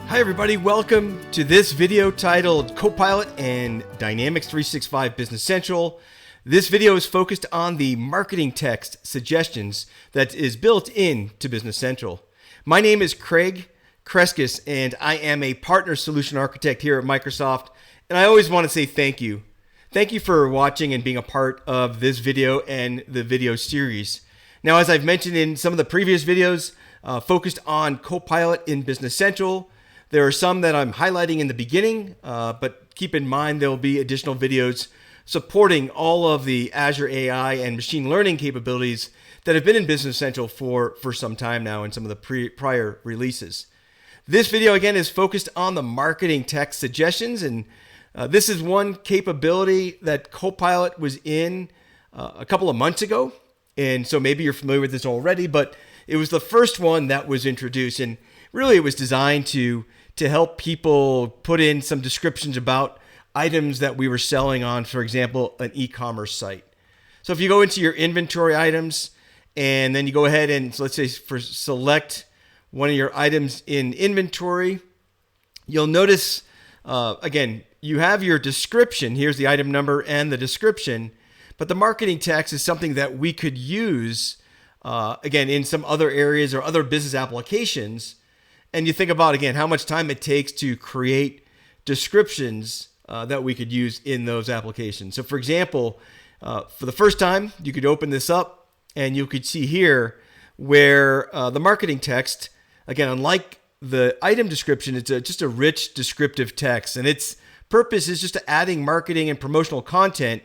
Hi everybody, welcome to this video titled Copilot and Dynamics 365 Business Central. This video is focused on the marketing text suggestions that is built into Business Central. My name is Craig Kreskis and I am a partner solution architect here at Microsoft, and I always want to say thank you. Thank you for watching and being a part of this video and the video series. Now, as I've mentioned in some of the previous videos focused on Copilot in Business Central, there are some that I'm highlighting in the beginning, but keep in mind there will be additional videos supporting all of the Azure AI and machine learning capabilities that have been in Business Central for some time now in some of the prior releases. This video, again, is focused on the marketing text suggestions, and this is one capability that Copilot was in a couple of months ago, and so maybe you're familiar with this already, but it was the first one that was introduced, and really it was designed to help people put in some descriptions about items that we were selling on, for example, an e-commerce site. So if you go into your inventory items and then you go ahead and, so let's say, select one of your items in inventory, you'll notice, again, you have your description. Here's the item number and the description, but the marketing text is something that we could use, again, in some other areas or other business applications. And you think about, again, how much time it takes to create descriptions that we could use in those applications. So for example, for the first time, you could open this up and you could see here where the marketing text, again, unlike the item description, it's just a rich descriptive text. And its purpose is just adding marketing and promotional content,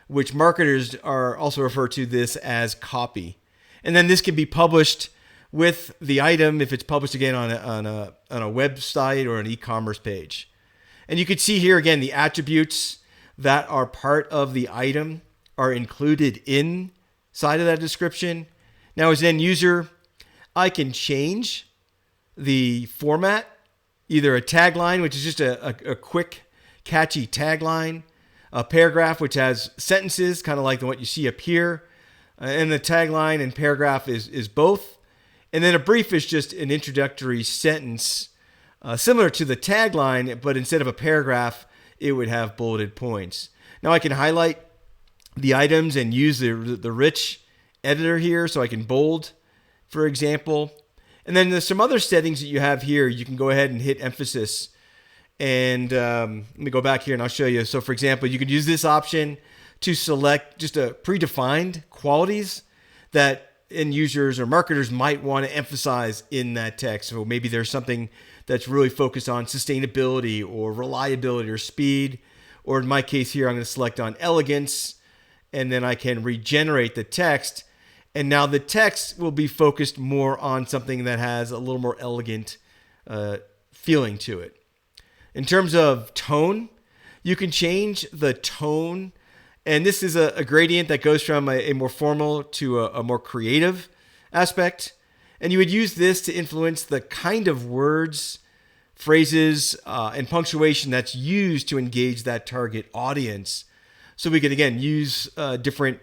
which marketers are also refer to this as copy. And then this can be published with the item if it's published again on a website or an e-commerce page. And you can see here again the attributes that are part of the item are included inside of that description. Now, as an end user, I can change the format, either a tagline, which is just a quick, catchy tagline, a paragraph which has sentences, kind of like what you see up here, and the tagline and paragraph is both. And then a brief is just an introductory sentence, similar to the tagline, but instead of a paragraph, it would have bulleted points. Now I can highlight the items and use the rich editor here, so I can bold, for example. And then there's some other settings that you have here. You can go ahead and hit emphasis. And let me go back here and I'll show you. So for example, you could use this option to select just a predefined qualities that end users or marketers might want to emphasize in that text. So maybe there's something that's really focused on sustainability or reliability or speed, or in my case here, I'm going to select on elegance, and then I can regenerate the text. And now the text will be focused more on something that has a little more elegant feeling to it. In terms of tone, you can change the tone. And this is a gradient that goes from a more formal to a more creative aspect. And you would use this to influence the kind of words, phrases, and punctuation that's used to engage that target audience. So we could, again, use different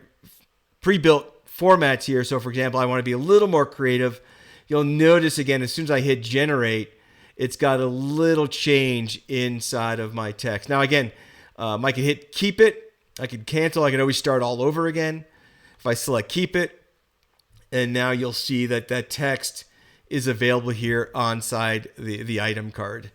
pre-built formats here. So for example, I want to be a little more creative. You'll notice, again, as soon as I hit generate, it's got a little change inside of my text. Now, again, I can hit keep it. I can cancel. I can always start all over again. If I select keep it, and now you'll see that that text is available here onside the item card.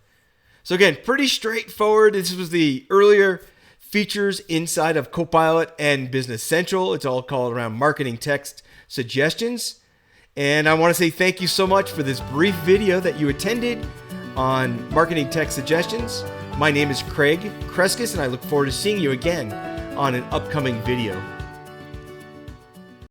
So again, pretty straightforward. This was the earlier features inside of Copilot and Business Central. It's all called around marketing text suggestions. And I want to say thank you so much for this brief video that you attended on marketing text suggestions. My name is Craig Kreskis, and I look forward to seeing you again on an upcoming video.